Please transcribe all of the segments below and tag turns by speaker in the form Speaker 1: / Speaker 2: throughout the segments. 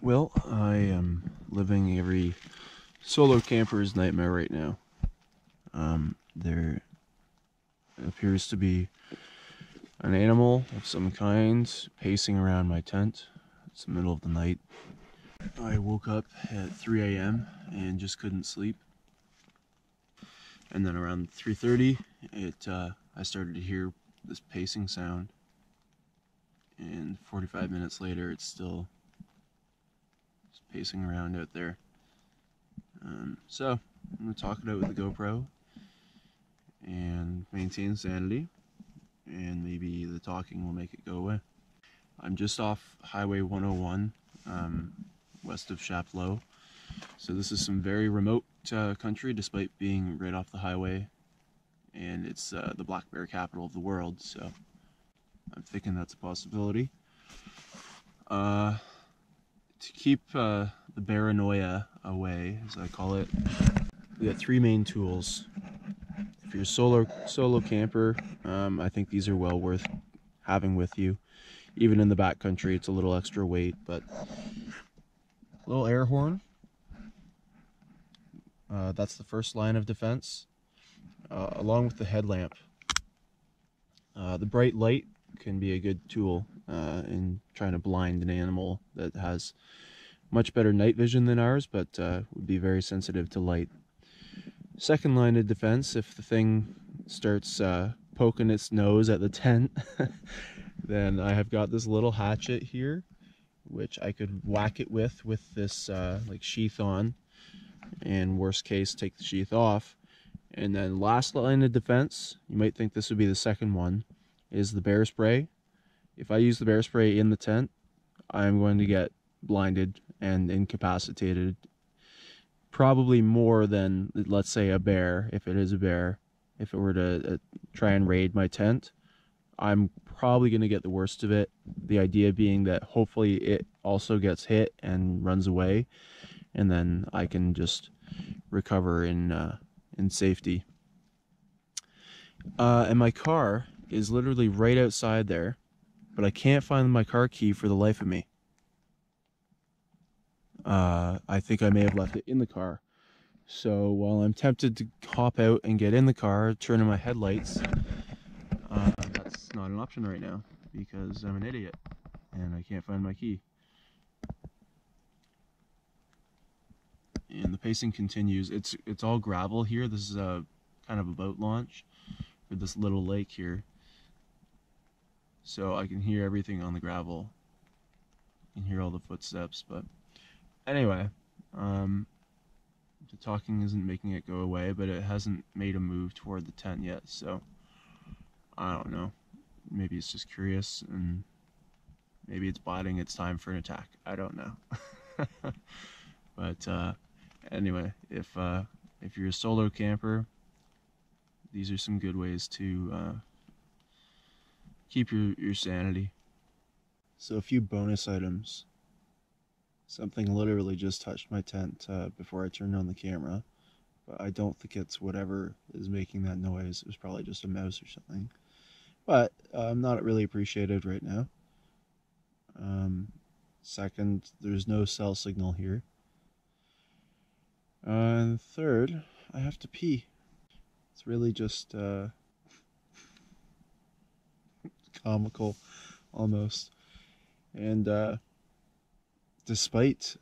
Speaker 1: Well, I am living every solo camper's nightmare right now. There appears to be an animal of some kind pacing around my tent. It's the middle of the night. I woke up at 3 a.m. and just couldn't sleep. And then around 3:30, I started to hear this pacing sound. And 45 minutes later, it's still just pacing around out there. So I'm gonna talk it out with the GoPro and maintain sanity, and maybe the talking will make it go away. I'm just off Highway 101, west of Chapleau. So this is some very remote country, despite being right off the highway, and it's the black bear capital of the world. So I'm thinking that's a possibility. To keep the paranoia away, as I call it, we got three main tools. If you're a solo camper, I think these are well worth having with you. Even in the backcountry, it's a little extra weight, but a little air horn. That's the first line of defense, along with the headlamp. The bright light can be a good tool in trying to blind an animal that has much better night vision than ours, but would be very sensitive to light. Second line of defense, if the thing starts poking its nose at the tent, then I have got this little hatchet here, which I could whack it with this like sheath on, and worst case, take the sheath off. And then last line of defense, you might think this would be the second one, is the bear spray. If I use the bear spray in the tent, I'm going to get blinded and incapacitated. Probably more than, let's say, a bear, if it is a bear. If it were to try and raid my tent, I'm probably going to get the worst of it. The idea being that hopefully it also gets hit and runs away, and then I can just recover in safety. And my car is literally right outside there, but I can't find my car key for the life of me. I think I may have left it in the car. So while I'm tempted to hop out and get in the car, turn on my headlights, that's not an option right now because I'm an idiot and I can't find my key. And the pacing continues. It's all gravel here. This is a kind of a boat launch for this little lake here. So I can hear everything on the gravel. I can hear all the footsteps, but anyway, the talking isn't making it go away, but it hasn't made a move toward the tent yet, so I don't know. Maybe it's just curious, and maybe it's biding its time for an attack. I don't know. But anyway, if you're a solo camper, these are some good ways to keep your sanity. So a few bonus items. Something literally just touched my tent before I turned on the camera, but I don't think it's whatever is making that noise. It was probably just a mouse or something. But I'm not really appreciated right now. Second, there's no cell signal here. And third, I have to pee. It's really just comical, almost. And despite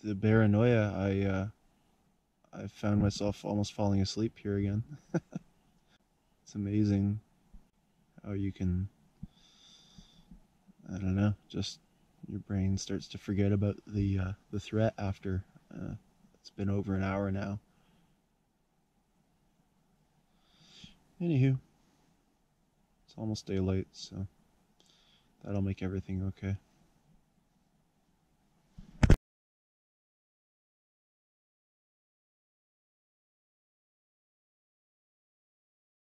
Speaker 1: the paranoia, I found myself almost falling asleep here again. It's amazing how you can, I don't know, just your brain starts to forget about the threat after it's been over an hour now. Anywho, it's almost daylight, so that'll make everything okay.